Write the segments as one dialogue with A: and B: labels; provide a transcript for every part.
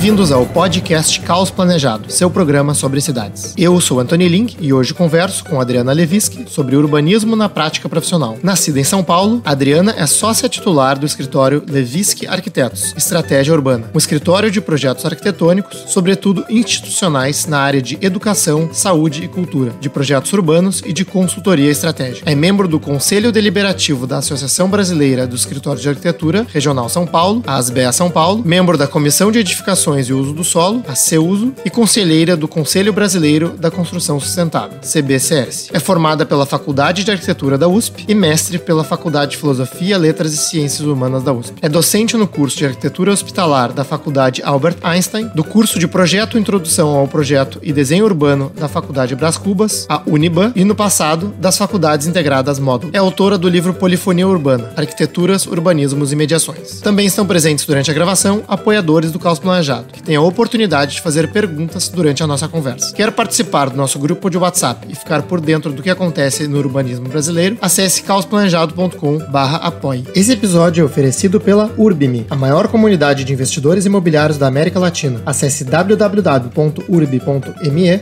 A: Bem-vindos ao podcast Caos Planejado, seu programa sobre cidades. Eu sou Antônio Link e hoje converso com Adriana Leviski sobre urbanismo na prática profissional. Nascida em São Paulo, Adriana é sócia titular do escritório Leviski Arquitetos, Estratégia Urbana, um escritório de projetos arquitetônicos, sobretudo institucionais na área de educação, saúde e cultura, de projetos urbanos e de consultoria estratégica. É membro do Conselho Deliberativo da Associação Brasileira do Escritório de Arquitetura, Regional São Paulo, a ASBEA São Paulo, membro da Comissão de Edificações e Uso do Solo, a CEUSO, e conselheira do Conselho Brasileiro da Construção Sustentável, CBCS. É formada pela Faculdade de Arquitetura da USP e mestre pela Faculdade de Filosofia, Letras e Ciências Humanas da USP. É docente no curso de Arquitetura Hospitalar da Faculdade Albert Einstein, do curso de Projeto Introdução ao Projeto e Desenho Urbano da Faculdade Brás Cubas, a Uniban, e no passado, das Faculdades Integradas Módulo. É autora do livro Polifonia Urbana, Arquiteturas, Urbanismos e Mediações. Também estão presentes durante a gravação apoiadores do Caos Planejado, que têm a oportunidade de fazer perguntas durante a nossa conversa. Quer participar do nosso grupo de WhatsApp e ficar por dentro do que acontece no urbanismo brasileiro? Acesse caosplanejado.com/apoie. Esse episódio é oferecido pela Urbimi, a maior comunidade de investidores imobiliários da América Latina. Acesse www.urbi.me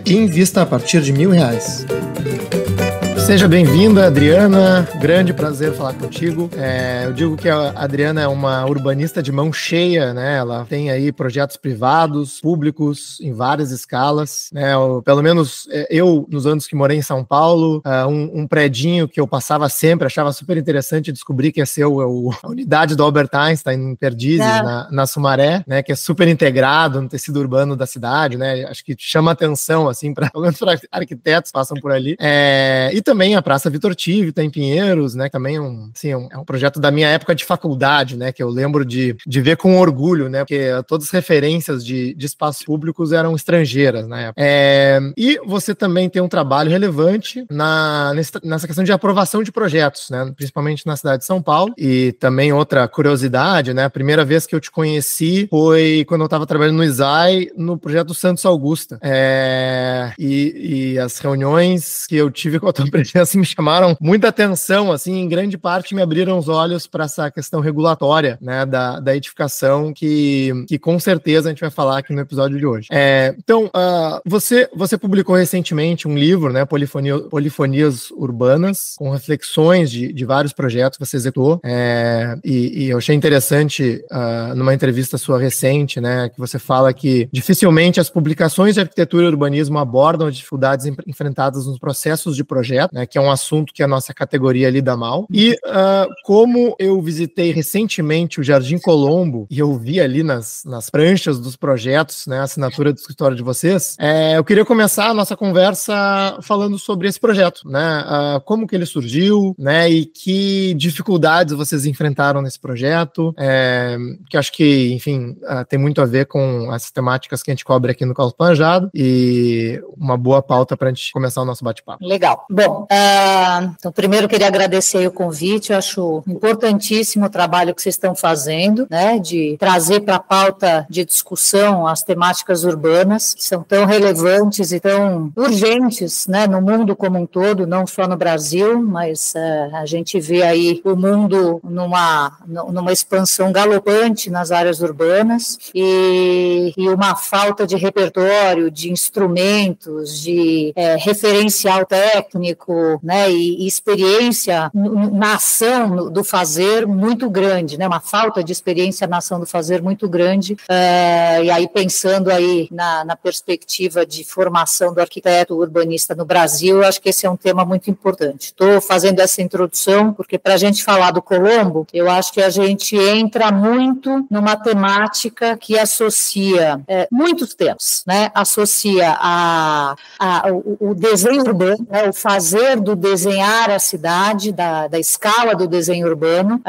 A: e invista a partir de R$1.000. Seja bem-vinda, Adriana. Grande prazer falar contigo. Eu digo que a Adriana é uma urbanista de mão cheia, né? Ela tem aí projetos privados, públicos, em várias escalas, né? Pelo menos eu, nos anos que morei em São Paulo, um predinho que eu passava sempre, achava super interessante descobrir que ia ser a unidade do Albert Einstein em Perdizes, na Sumaré, né? Que é super integrado no tecido urbano da cidade, né? Acho que chama atenção, assim, pelo menos para arquitetos que passam por ali. E também a Praça Vitor Tivita, em Pinheiros, né? Também é um projeto da minha época de faculdade, né? Que eu lembro de ver com orgulho, né? Porque todas as referências de espaços públicos eram estrangeiras na época. E você também tem um trabalho relevante nessa questão de aprovação de projetos, né? Principalmente na cidade de São Paulo. E também outra curiosidade, né? A primeira vez que eu te conheci foi quando eu estava trabalhando no ISAI, no projeto Santos Augusta. E as reuniões que eu tive com a tua presença me chamaram muita atenção, assim, em grande parte me abriram os olhos para essa questão regulatória, né, da edificação que com certeza a gente vai falar aqui no episódio de hoje. Então, você publicou recentemente um livro, né, Polifonias Urbanas, com reflexões de vários projetos que você executou, e eu achei interessante, numa entrevista sua recente, né, que você fala que dificilmente as publicações de arquitetura e urbanismo abordam as dificuldades enfrentadas nos processos de projeto, né, que é um assunto que a nossa categoria lida mal. E como eu visitei recentemente o Jardim Colombo e eu vi ali nas pranchas dos projetos, né, a assinatura do escritório de vocês, eu queria começar a nossa conversa falando sobre esse projeto, né, como que ele surgiu, né, e que dificuldades vocês enfrentaram nesse projeto, que acho que, enfim, tem muito a ver com as temáticas que a gente cobre aqui no Caos Planejado e uma boa pauta para a gente começar o nosso bate-papo.
B: Legal. Bom, então primeiro eu queria agradecer o convite, eu acho importantíssimo o trabalho que vocês estão fazendo, né, de trazer para a pauta de discussão as temáticas urbanas, que são tão relevantes e tão urgentes, né, no mundo como um todo, não só no Brasil, mas a gente vê aí o mundo numa expansão galopante nas áreas urbanas e uma falta de repertório, de instrumentos, de referencial técnico, né, e experiência na ação do fazer muito grande, né, uma falta de experiência na ação do fazer muito grande, e aí pensando aí na perspectiva de formação do arquiteto urbanista no Brasil, eu acho que esse é um tema muito importante. Estou fazendo essa introdução porque para a gente falar do Colombo, eu acho que a gente entra muito numa temática que associa muitos temas, né, associa o desenho urbano, né, o fazer do desenhar a cidade, da escala do desenho urbano,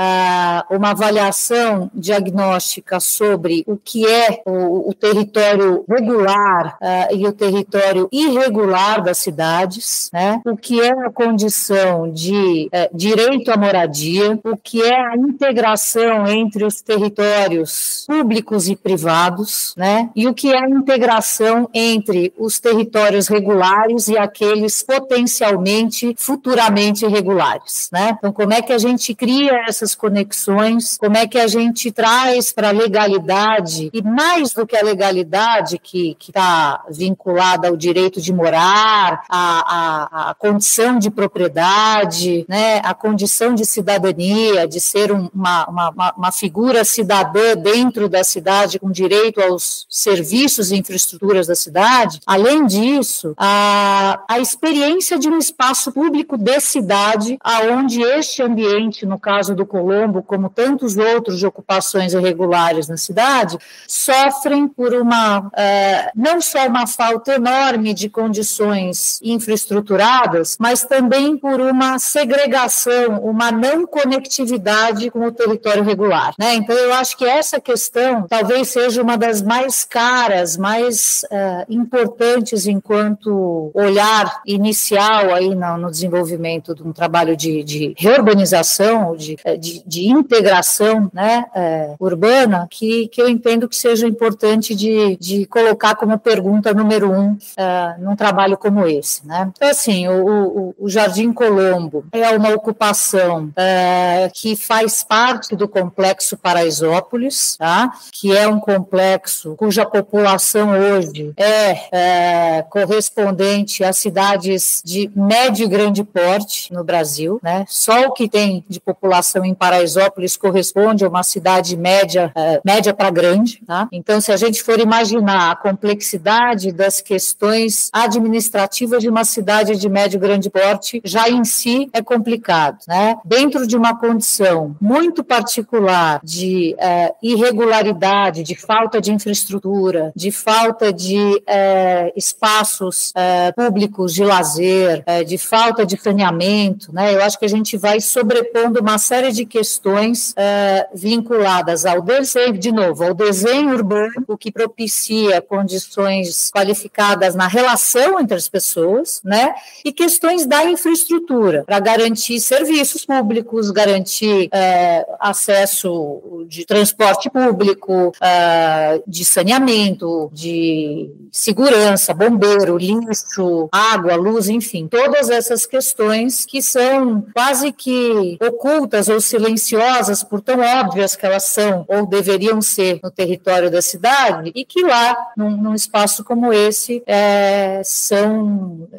B: uma avaliação diagnóstica sobre o que é o território regular e o território irregular das cidades, né? O que é a condição de direito à moradia, o que é a integração entre os territórios públicos e privados, né? E o que é a integração entre os territórios regulares e aqueles potencialmente potencialmente, futuramente irregulares, né? Então, como é que a gente cria essas conexões, como é que a gente traz para a legalidade, e mais do que a legalidade que está vinculada ao direito de morar, a condição de propriedade, né, a condição de cidadania, de ser uma figura cidadã dentro da cidade com direito aos serviços e infraestruturas da cidade. Além disso, a experiência de um espaço público de cidade, aonde este ambiente, no caso do Colombo, como tantos outros de ocupações irregulares na cidade, sofrem por não só uma falta enorme de condições infraestruturadas, mas também por uma segregação, uma não conectividade com o território regular, né? Então, eu acho que essa questão talvez seja uma das mais caras, mais importantes enquanto olhar inicial aí no desenvolvimento de um trabalho de reurbanização, de integração, né, urbana, que eu entendo que seja importante de colocar como pergunta número 1 num trabalho como esse, né? Então, assim, o Jardim Colombo é uma ocupação que faz parte do Complexo Paraisópolis, tá? Que é um complexo cuja população hoje é correspondente a cidades de médio e grande porte no Brasil, né? Só o que tem de população em Paraisópolis corresponde a uma cidade média para grande, tá? Então, se a gente for imaginar a complexidade das questões administrativas de uma cidade de médio e grande porte, já em si é complicado, né? Dentro de uma condição muito particular de irregularidade, de falta de infraestrutura, de falta de espaços públicos de lazer, de falta de saneamento, né? Eu acho que a gente vai sobrepondo uma série de questões vinculadas ao desenho, de novo, ao desenho urbano, o que propicia condições qualificadas na relação entre as pessoas, né? E questões da infraestrutura, para garantir serviços públicos, garantir acesso de transporte público, de saneamento, de segurança, bombeiro, lixo, água, luz, enfim, todas essas questões que são quase que ocultas ou silenciosas, por tão óbvias que elas são ou deveriam ser no território da cidade, e que lá, num espaço como esse,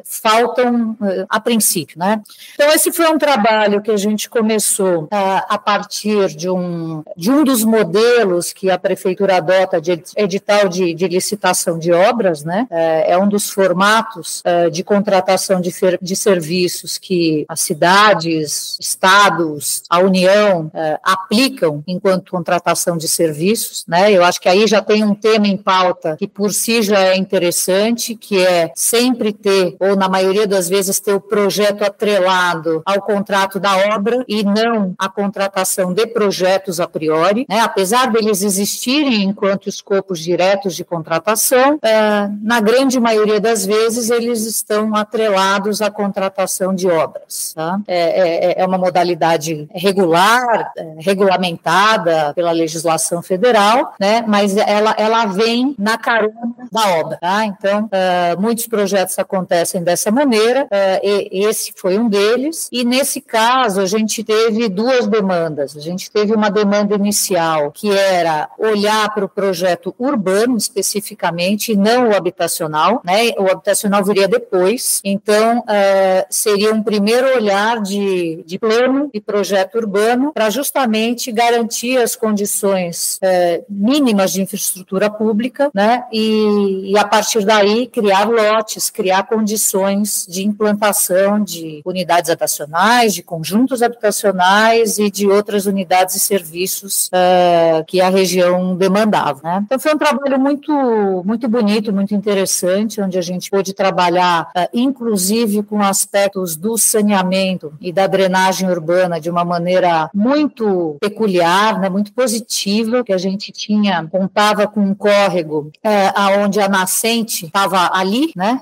B: faltam a princípio, né? Então, esse foi um trabalho que a gente começou a partir de um dos modelos que a prefeitura adota de edital de licitação de obras, né? É um dos formatos de contratação de serviços que as cidades, estados, a União aplicam enquanto contratação de serviços, né? Eu acho que aí já tem um tema em pauta que por si já é interessante, que é sempre ter, ou na maioria das vezes ter o projeto atrelado ao contrato da obra e não a contratação de projetos a priori, né? Apesar deles existirem enquanto escopos diretos de contratação, na grande maioria das vezes eles estão atrelados à contratação de obras, tá? É uma modalidade regular, regulamentada pela legislação federal, né? Mas ela vem na carona da obra, tá? Então, muitos projetos acontecem dessa maneira, esse foi um deles, e nesse caso a gente teve duas demandas. A gente teve uma demanda inicial, que era olhar para o projeto urbano especificamente, e não o habitacional, né? O habitacional viria depois, então seria um primeiro olhar de plano e projeto urbano para justamente garantir as condições mínimas de infraestrutura pública, né? E a partir daí criar lotes, criar condições de implantação de unidades habitacionais, de conjuntos habitacionais e de outras unidades e serviços que a região demandava, né? Então foi um trabalho muito, muito bonito, muito interessante, onde a gente pôde trabalhar inclusive com aspectos do saneamento e da drenagem urbana de uma maneira muito peculiar, né, muito positiva, que a gente contava com um córrego aonde a nascente estava ali, né,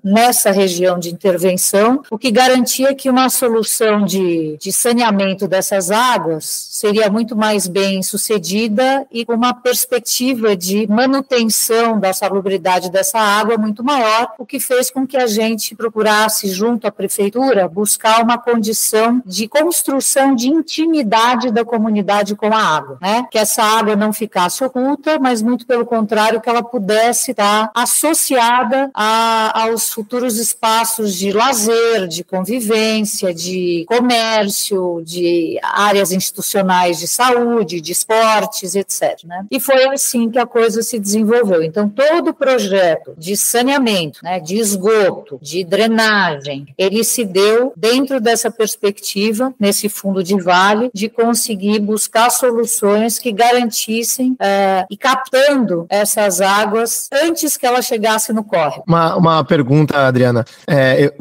B: nessa região de intervenção, o que garantia que uma solução de saneamento dessas águas seria muito mais bem sucedida e com uma perspectiva de manutenção da salubridade dessa água muito maior, o que fez com que a gente procurasse, junto à prefeitura, buscar uma condição de construção de intimidade da comunidade com a água, né? Que essa água não ficasse oculta, mas muito pelo contrário, que ela pudesse estar associada aos futuros espaços de lazer, de convivência, de comércio, de áreas institucionais de saúde, de esportes, etc., né? E foi assim que a coisa se desenvolveu. Então, todo o projeto de saneamento, né, de esgoto, de drenagem, ele se deu dentro dessa perspectiva, nesse fundo de vale, de conseguir buscar soluções que garantissem e captando essas águas antes que ela chegasse no córrego.
A: Uma pergunta, Adriana.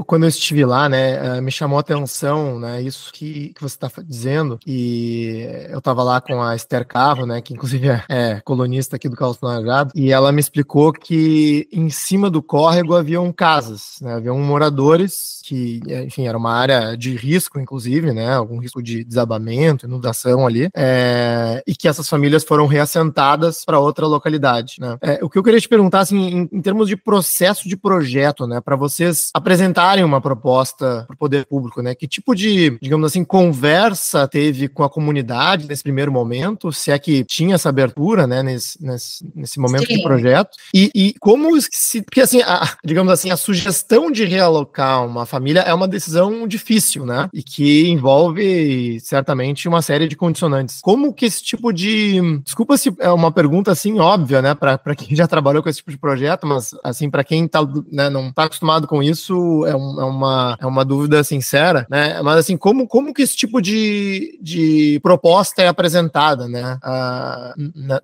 A: Quando eu estive lá, né, me chamou a atenção, né, isso que você está dizendo, e eu estava lá com a Esther Carro, né, que inclusive é colunista aqui do Caos Planejado, e ela me explicou que em cima do córrego haviam casas, né, haviam moradores que, enfim, era uma área de risco, inclusive, né, algum risco de desabamento, inundação ali, e que essas famílias foram reassentadas para outra localidade, né. O que eu queria te perguntar, assim, em termos de processo de projeto, né, para vocês apresentarem uma proposta para o poder público, né, que tipo de, digamos assim, conversa teve com a comunidade nesse primeiro momento, se é que tinha essa abertura, né, nesse momento
B: Sim.
A: de projeto, e como porque assim, digamos assim, a sugestão de realocar uma família é uma decisão difícil, né, e que envolve certamente uma série de condicionantes. Como que esse tipo de, desculpa se é uma pergunta assim óbvia, né, para quem já trabalhou com esse tipo de projeto, mas assim, para quem tá, né, não está acostumado com isso, é uma dúvida sincera, né, mas assim, como que esse tipo de proposta é apresentada, né,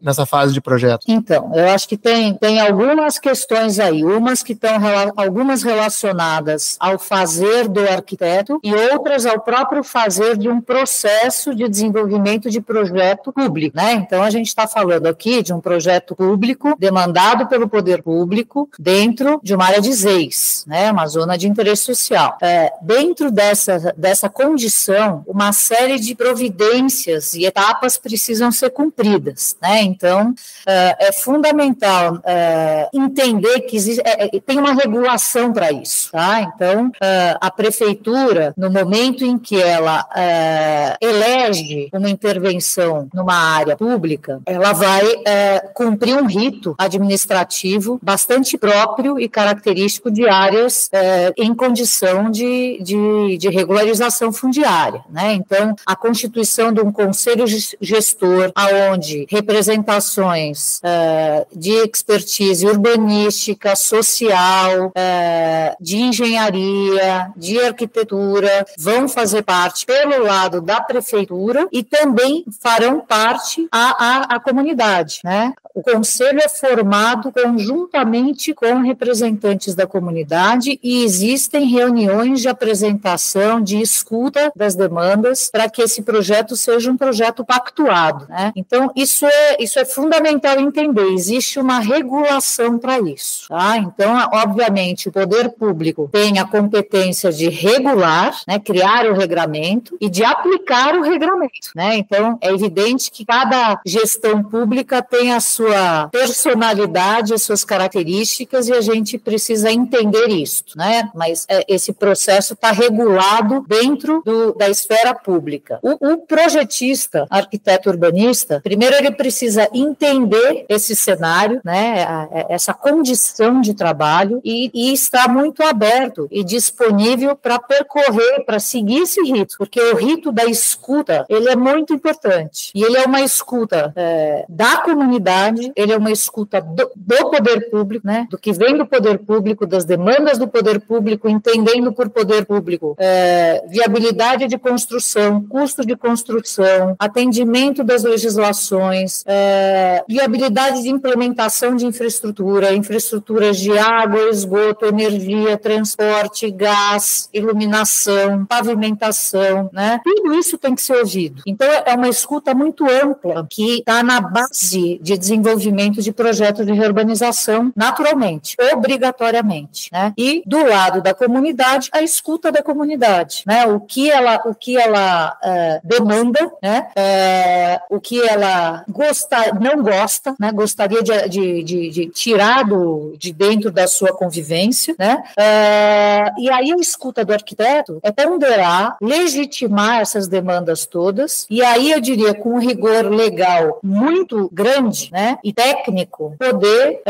A: nessa fase de projeto?
B: Então, eu acho que tem algumas questões aí, umas que estão algumas relacionadas ao fazer do arquiteto e outras ao próprio fazer de um processo de desenvolvimento de projeto público, né? Então, a gente está falando aqui de um projeto público demandado pelo poder público dentro de uma área de ZEIS, né? Uma zona de interesse social. Dentro dessa condição, uma série de providências e etapas precisam ser cumpridas, né? Então, é fundamental entender que tem uma regulação para isso, tá? Então, a prefeitura, no momento em que ela elege uma intervenção numa área pública, ela vai cumprir um rito administrativo bastante próprio e característico de áreas em condição de regularização fundiária, né? Então, a constituição de um conselho gestor, aonde representações de expertise urbanística, social, de engenharia, de arquitetura, vão fazer parte pelo lado da prefeitura e também farão parte a comunidade, né? O conselho é formado conjuntamente com representantes da comunidade e existem reuniões de apresentação, de escuta das demandas para que esse projeto seja um projeto pactuado, né? Então, isso é fundamental entender, existe uma regulação para isso, tá? Então, obviamente, o poder público tem a competência de regular, né, criar o regramento e de aplicar o regramento, né? Então, é evidente que cada gestão pública tem a sua personalidade, as suas características e a gente precisa entender isso, né? Mas esse processo está regulado dentro da esfera pública. O projetista, arquiteto urbanista, primeiro ele precisa entender esse cenário, né, essa condição de trabalho e estar muito aberto e disponível para percorrer, para seguir esse rito, porque o rito da escuta, ele é muito importante e ele é uma escuta da comunidade, ele é uma escuta do poder público, né, do que vem do poder público, das demandas do poder público, entendendo por poder público viabilidade de construção, custo de construção, atendimento das legislações, viabilidade de implementação de infraestruturas de água, esgoto, energia, transporte, gás, iluminação, pavimentação, né? Tudo isso tem que ser ouvido. Então, é uma escuta muito ampla que está na base de desenvolvimento de projetos de reurbanização, naturalmente, obrigatoriamente, né? E, do lado da comunidade, a escuta da comunidade, né? O que ela demanda, né? O que ela não gosta, né? Gostaria de tirar de dentro da sua convivência, difícil, né? E aí a escuta do arquiteto é ponderar, legitimar essas demandas todas, e aí eu diria com um rigor legal muito grande, né, e técnico, poder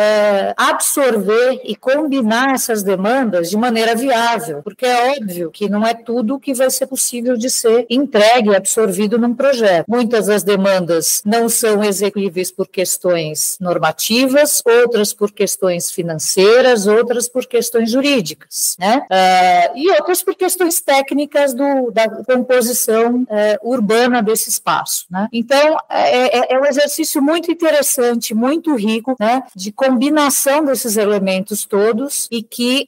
B: absorver e combinar essas demandas de maneira viável, porque é óbvio que não é tudo que vai ser possível de ser entregue e absorvido num projeto. Muitas das demandas não são executíveis por questões normativas, outras por questões financeiras, outras por questões jurídicas, né? E outras por questões técnicas da composição urbana desse espaço, né? Então, é um exercício muito interessante, muito rico, né, de combinação desses elementos todos e que,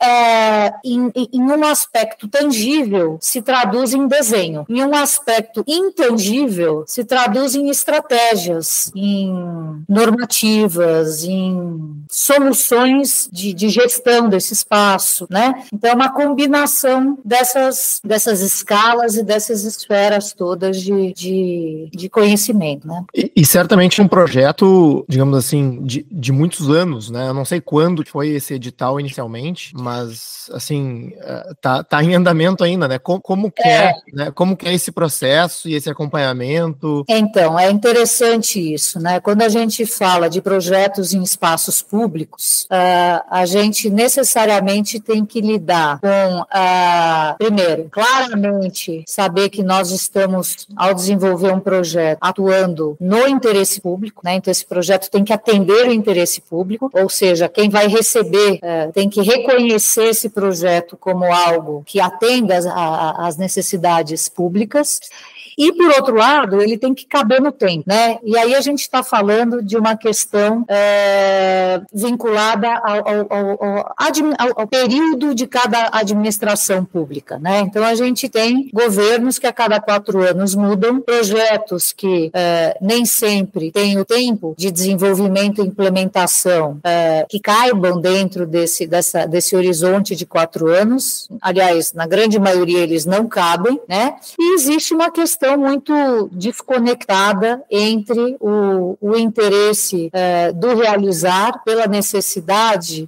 B: em um aspecto tangível, se traduz em desenho. Em um aspecto intangível, se traduz em estratégias, em normativas, em soluções de gestão desse espaço, né? Então, é uma combinação dessas escalas e dessas esferas todas de conhecimento, né?
A: E certamente um projeto, digamos assim, de muitos anos, né? Eu não sei quando foi esse edital inicialmente, mas, assim, tá em andamento ainda, né? Como que né? Como que é esse processo e esse acompanhamento?
B: Então, é interessante isso, né? Quando a gente fala de projetos em espaços públicos, a gente necessariamente tem que lidar com, primeiro, claramente saber que nós estamos, ao desenvolver um projeto, atuando no interesse público, né? Então, esse projeto tem que atender o interesse público, ou seja, quem vai receber tem que reconhecer esse projeto como algo que atenda às necessidades públicas. E, por outro lado, ele tem que caber no tempo, né? E aí a gente está falando de uma questão vinculada ao período de cada administração pública, né? Então, a gente tem governos que a cada 4 anos mudam, projetos que nem sempre têm o tempo de desenvolvimento e implementação que caibam dentro desse horizonte de 4 anos. Aliás, na grande maioria eles não cabem, né? E existe uma questão muito desconectada entre o interesse do realizar pela necessidade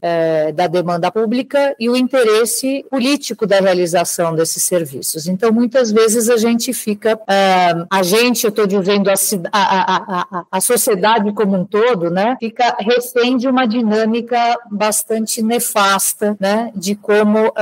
B: da demanda pública e o interesse político da realização desses serviços. Então, muitas vezes a gente fica, eu estou dizendo a sociedade como um todo, né, fica refém de uma dinâmica bastante nefasta, né, de como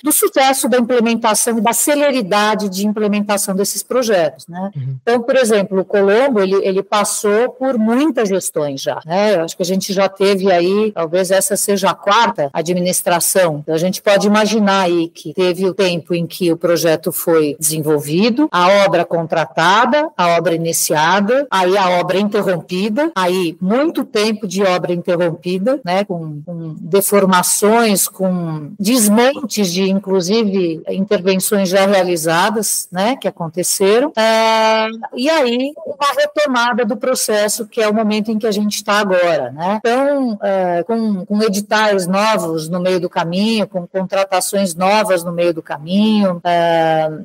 B: do sucesso da implementação e da celeridade de implementação desses projetos, né? Uhum. Então, por exemplo, o Colombo, ele passou por muitas gestões já, né? Eu acho que a gente já teve aí, talvez essa seja a 4ª administração. Então, a gente pode imaginar aí que teve o tempo em que o projeto foi desenvolvido, a obra contratada, a obra iniciada, aí a obra interrompida, aí muito tempo de obra interrompida, né? Com deformações, com desmontes de, inclusive, intervenções já realizadas, né, que aconteceram, e aí uma retomada do processo, que é o momento em que a gente está agora, né? Então, com editais novos no meio do caminho, com contratações novas no meio do caminho,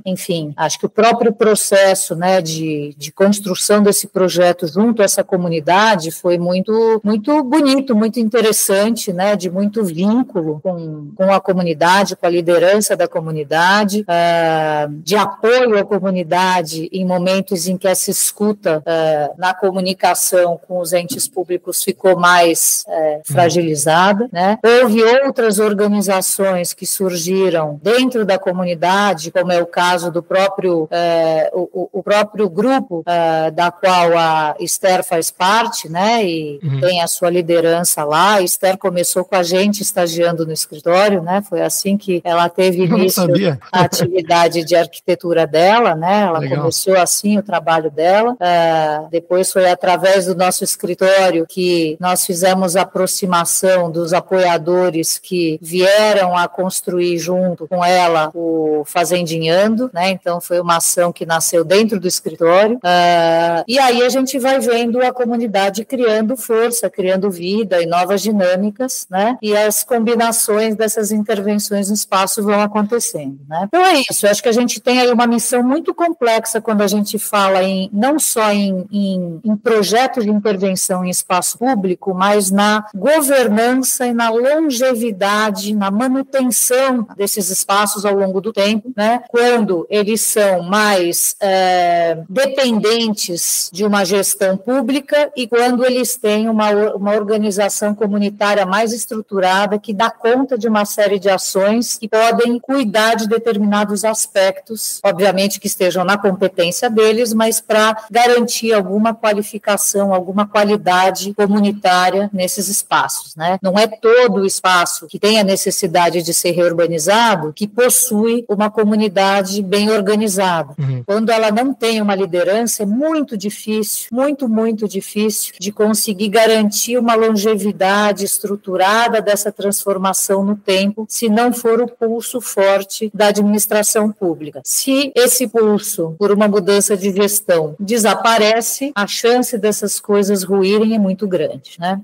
B: enfim, acho que o próprio processo, né, de construção desse projeto junto a essa comunidade foi muito, muito bonito, muito interessante, né, de muito vínculo com a comunidade, com a liderança da comunidade, de apoio à comunidade em momentos em que essa escuta na comunicação com os entes públicos ficou mais fragilizada, né? Houve outras organizações que surgiram dentro da comunidade, como é o caso do próprio o próprio grupo da qual a Esther faz parte, né? E tem a sua liderança lá. A Esther começou com a gente estagiando no escritório, né? Foi assim que ela teve início a atividade de arquitetura dela, né? Ela Legal. Começou assim o trabalho dela. Depois foi através do nosso escritório que nós fizemos a aproximação dos apoiadores que vieram a construir junto com ela o Fazendinhando, né? Então foi uma ação que nasceu dentro do escritório. E aí a gente vai vendo a comunidade criando força, criando vida e novas dinâmicas, né? E as combinações dessas intervenções espaço vão acontecendo, né? Então é isso, eu acho que a gente tem aí uma missão muito complexa quando a gente fala não só em projetos de intervenção em espaço público, mas na governança e na longevidade, na manutenção desses espaços ao longo do tempo, né? Quando eles são mais dependentes de uma gestão pública e quando eles têm uma organização comunitária mais estruturada que dá conta de uma série de ações que podem cuidar de determinados aspectos, obviamente que estejam na competência deles, mas para garantir alguma qualificação, alguma qualidade comunitária nesses espaços, né? Não é todo o espaço que tem a necessidade de ser reurbanizado que possui uma comunidade bem organizada. Quando ela não tem uma liderança, é muito difícil, muito difícil de conseguir garantir uma longevidade estruturada dessa transformação no tempo, se não for o pulso forte da administração pública. Se esse pulso, por uma mudança de gestão, desaparece, a chance dessas coisas ruírem é muito grande, né?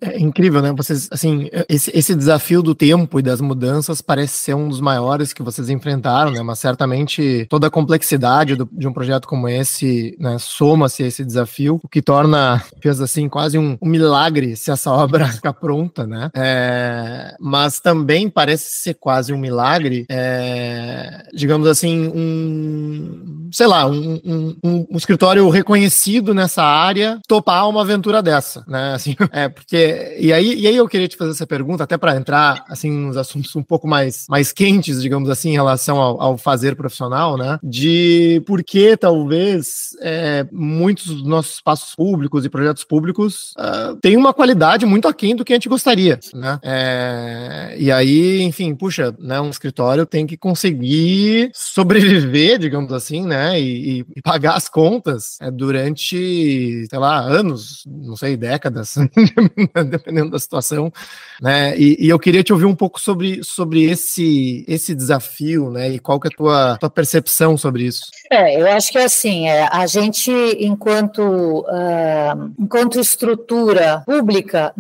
A: É incrível, né? Vocês, assim, esse desafio do tempo e das mudanças parece ser um dos maiores que vocês enfrentaram, né? Mas certamente toda a complexidade de um projeto como esse, né, soma-se a esse desafio, o que torna, fez assim, quase um milagre se essa obra ficar pronta, né? Mas também parece ser quase um milagre, digamos assim, um escritório reconhecido nessa área topar uma aventura dessa, né? Assim, porque e aí eu queria te fazer essa pergunta até para entrar assim nos assuntos um pouco mais quentes, digamos assim, em relação ao fazer profissional, né? De por que talvez muitos dos nossos espaços públicos e projetos públicos têm uma qualidade muito aquém do que a gente gostaria, né? E aí, enfim, puxa, né? Um escritório tem que conseguir sobreviver, digamos assim, né? E pagar as contas durante, sei lá, anos, não sei, décadas, dependendo da situação, né? E eu queria te ouvir um pouco sobre esse desafio, né? E qual que é a tua percepção sobre isso?
B: Eu acho que assim, a gente, enquanto estrutura pública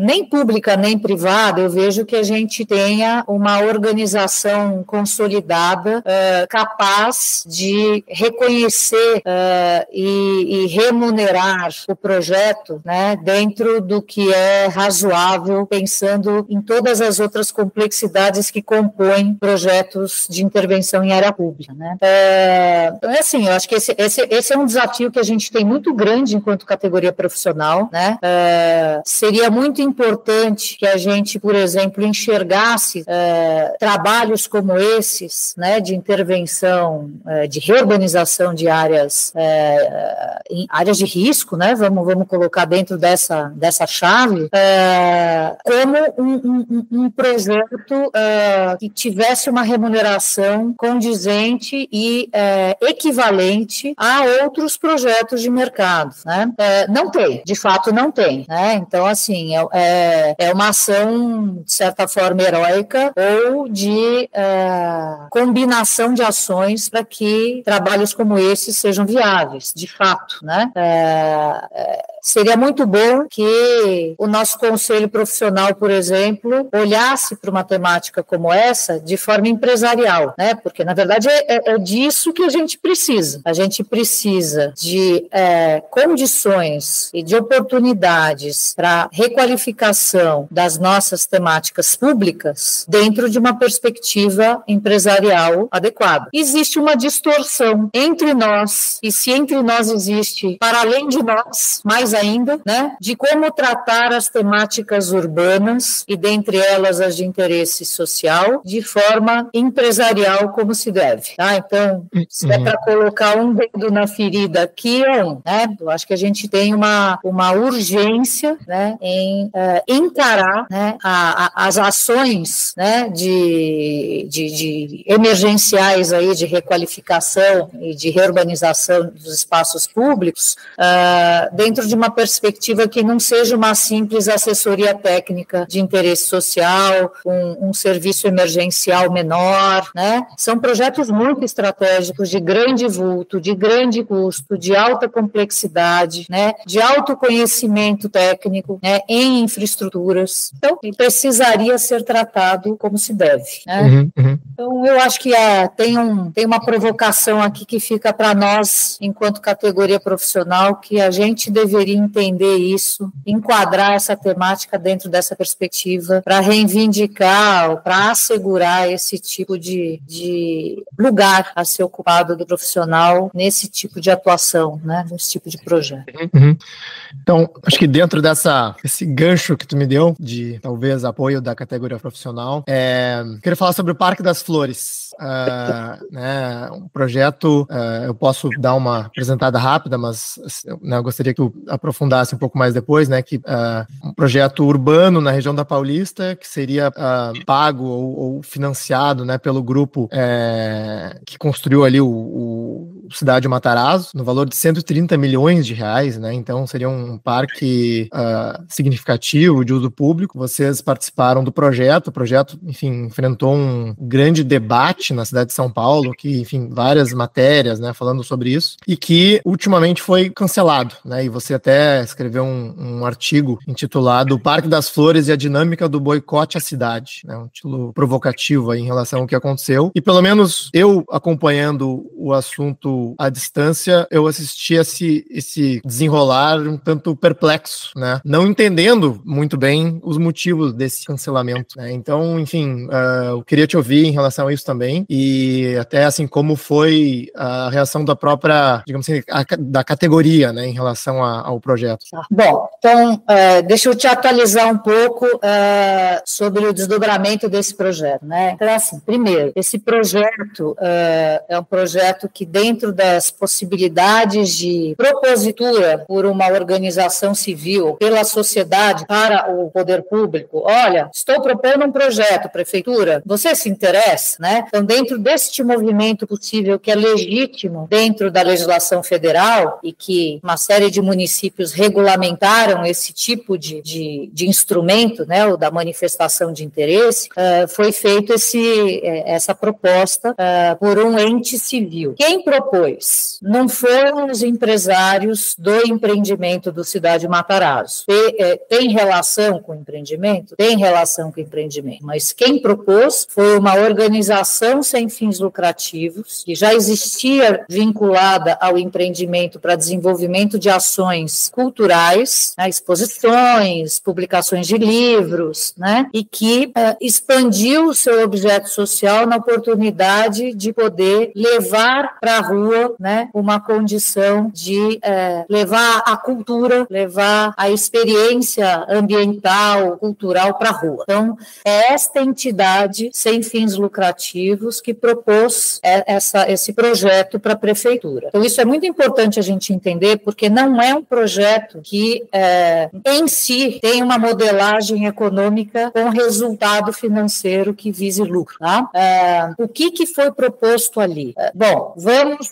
B: nem privada, eu vejo que a gente tenha uma organização consolidada, capaz de reconhecer e remunerar o projeto, né, dentro do que é razoável, pensando em todas as outras complexidades que compõem projetos de intervenção em área pública, né? Então, assim, eu acho que esse é um desafio que a gente tem muito grande enquanto categoria profissional, né? Seria muito importante que a gente, por exemplo, enxergasse trabalhos como esses, né, de intervenção, de reurbanização de áreas, em áreas de risco, né? Vamos colocar dentro dessa chave, como um projeto que tivesse uma remuneração condizente e equivalente a outros projetos de mercado, né? Não tem, de fato não tem, né? Então, assim, é uma ação, de certa forma, heróica ou de combinação de ações para que trabalhos como esses sejam viáveis, de fato, né? Seria muito bom que o nosso conselho profissional, por exemplo, olhasse para uma temática como essa de forma empresarial, né? Porque, na verdade, é disso que a gente precisa. A gente precisa de condições e de oportunidades para requalificação das nossas temáticas públicas dentro de uma perspectiva empresarial adequada. Existe uma distorção entre nós, e se entre nós existe, para além de nós, mais ainda, né, de como tratar as temáticas urbanas e dentre elas as de interesse social de forma empresarial como se deve, tá? Então, se é para colocar um dedo na ferida aqui, né, eu acho que a gente tem uma urgência, né, em encarar, né, as ações, né, de emergenciais aí de requalificação e de reurbanização dos espaços públicos dentro de uma perspectiva que não seja uma simples assessoria técnica de interesse social, um serviço emergencial menor, né? São projetos muito estratégicos, de grande vulto, de grande custo, de alta complexidade, né? De alto conhecimento técnico, né? Em infraestruturas. Então, precisaria ser tratado como se deve, né? Então, eu acho que tem uma provocação aqui que fica para nós, enquanto categoria profissional, que a gente deveria entender isso, enquadrar essa temática dentro dessa perspectiva, para reivindicar, para assegurar esse tipo de lugar a ser ocupado do profissional nesse tipo de atuação, né, nesse tipo de projeto.
A: Então, acho que dentro esse gancho que tu me deu, de talvez apoio da categoria profissional, queria falar sobre o Parque das Flores. Né, um projeto, eu posso dar uma apresentada rápida, mas né, eu gostaria que tu aprofundasse um pouco mais depois, né, que um projeto urbano na região da Paulista, que seria pago ou financiado, né, pelo grupo que construiu ali o Cidade Matarazzo, no valor de 130 milhões de reais, né, então seria um parque significativo de uso público. Vocês participaram do projeto, o projeto, enfim, enfrentou um grande debate na cidade de São Paulo, que, enfim, várias matérias, né, falando sobre isso, e que ultimamente foi cancelado, né, e você até escreveu um artigo intitulado O Parque das Flores e a Dinâmica do Boicote à Cidade, né, um título provocativo aí em relação ao que aconteceu, e pelo menos eu, acompanhando o assunto à distância, eu assisti esse desenrolar um tanto perplexo, né, não entendendo muito bem os motivos desse cancelamento, né, então, enfim, eu queria te ouvir em relação a isso também, e até assim como foi a reação da própria, digamos assim, da categoria, né, em relação ao projeto.
B: Bom, então deixa eu te atualizar um pouco sobre o desdobramento desse projeto, né? Então, assim, primeiro, esse projeto é um projeto que, dentro das possibilidades de propositura por uma organização civil, pela sociedade, para o poder público, olha, estou propondo um projeto, prefeitura, você se interessa, né? Então, dentro deste movimento possível, que é legítimo dentro da legislação federal e que uma série de municípios regulamentaram esse tipo de instrumento, né, o da manifestação de interesse, foi feito essa proposta por um ente civil. Quem propôs? Não foram os empresários do empreendimento do Cidade Matarazzo. Tem relação com o empreendimento? Tem relação com o empreendimento, mas quem propôs foi uma organização sem fins lucrativos, que já existia vinculada ao empreendimento para desenvolvimento de ações culturais, né, exposições, publicações de livros, né, e que expandiu o seu objeto social na oportunidade de poder levar para a rua, né, uma condição de levar a cultura, levar a experiência ambiental, cultural para a rua. Então, é esta entidade sem fins lucrativos que propôs esse projeto para a prefeitura. Então, isso é muito importante a gente entender, porque não é um projeto que, em si, tem uma modelagem econômica com resultado financeiro que vise lucro. Tá? O que foi proposto ali? Bom, vamos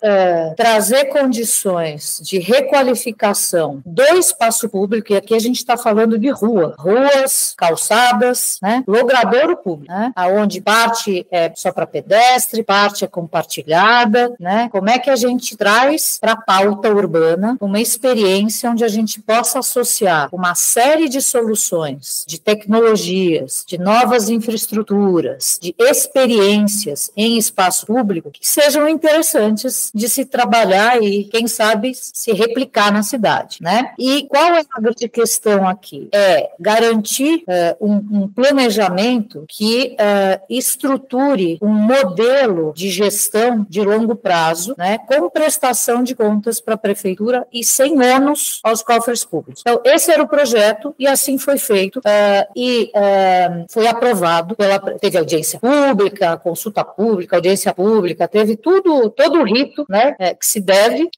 B: trazer condições de requalificação do espaço público, e aqui a gente está falando de ruas, calçadas, né? Logradouro público, né? Onde parte é só para pedestre, parte é compartilhada, né? Como é que a gente traz para a pauta urbana uma experiência onde a gente possa associar uma série de soluções, de tecnologias, de novas infraestruturas, de experiências em espaço público que sejam interessantes de se trabalhar e, quem sabe, se replicar na cidade, né? E qual é a grande questão aqui? É garantir um planejamento que estruture um modelo de gestão de longo prazo, né, com prestação de contas para a prefeitura e sem ônus aos cofres públicos. Então, esse era o projeto e assim foi feito e foi aprovado teve audiência pública, consulta pública, audiência pública, teve todo o rito rito, né, que se deve,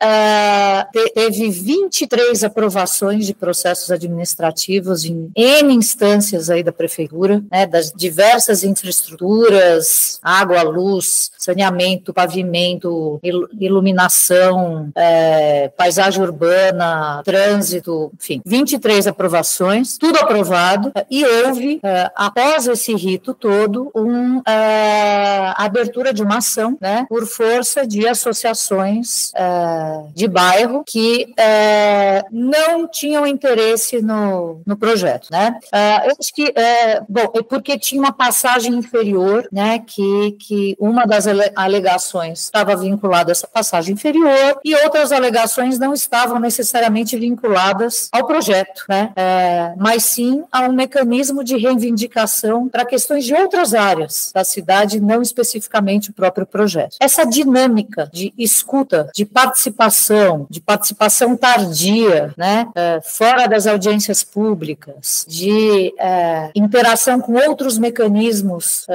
B: teve 23 aprovações de processos administrativos em N instâncias aí da prefeitura, né, das diversas infraestruturas, água, luz, saneamento, pavimento, iluminação, paisagem urbana, trânsito, enfim, 23 aprovações, tudo aprovado, e houve, após esse rito todo, a abertura de uma ação, né, por força de associações de bairro que não tinham interesse no projeto, né? Eu acho que, bom, é porque tinha uma passagem inferior, né, que uma das alegações estava vinculada a essa passagem inferior e outras alegações não estavam necessariamente vinculadas ao projeto, né? Mas sim a um mecanismo de reivindicação para questões de outras áreas da cidade, não especificamente o próprio projeto. Essa dinâmica de escuta, de participação tardia, né, fora das audiências públicas, de interação com outros mecanismos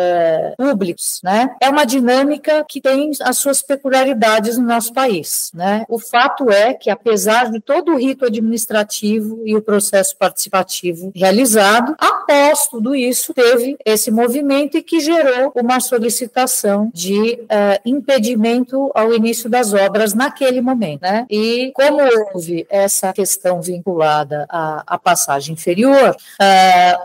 B: públicos, né, é uma dinâmica que tem as suas peculiaridades no nosso país, né. O fato é que, apesar de todo o rito administrativo e o processo participativo realizado, após tudo isso, teve esse movimento e que gerou uma solicitação de impedimento ao início das obras naquele momento, né? E como houve essa questão vinculada à passagem inferior,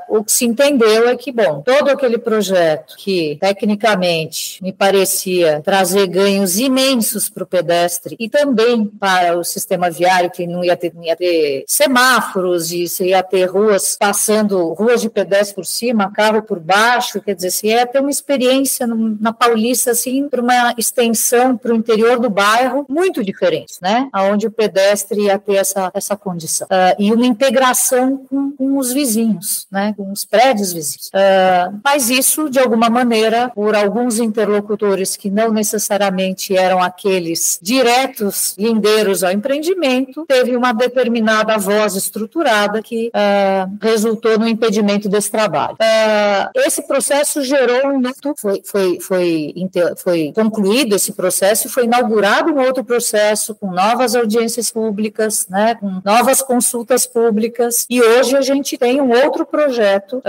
B: o que se entendeu é que, bom, todo aquele projeto que, tecnicamente, me parecia trazer ganhos imensos para o pedestre e também para o sistema viário, que não ia ter semáforos e você ia ter ruas de pedestre por cima, carro por baixo, quer dizer, você ia ter uma experiência na Paulista, assim, para uma extensão para o interior do bairro muito diferente, né? Onde o pedestre ia ter essa condição. E uma integração com os vizinhos, né? Com os prédios vizinhos. Mas isso, de alguma maneira, por alguns interlocutores que não necessariamente eram aqueles diretos lindeiros ao empreendimento, teve uma determinada voz estruturada que resultou no impedimento desse trabalho. Esse processo gerou foi concluído esse processo e foi inaugurado um outro processo com novas audiências públicas, né, com novas consultas públicas, e hoje a gente tem um outro projeto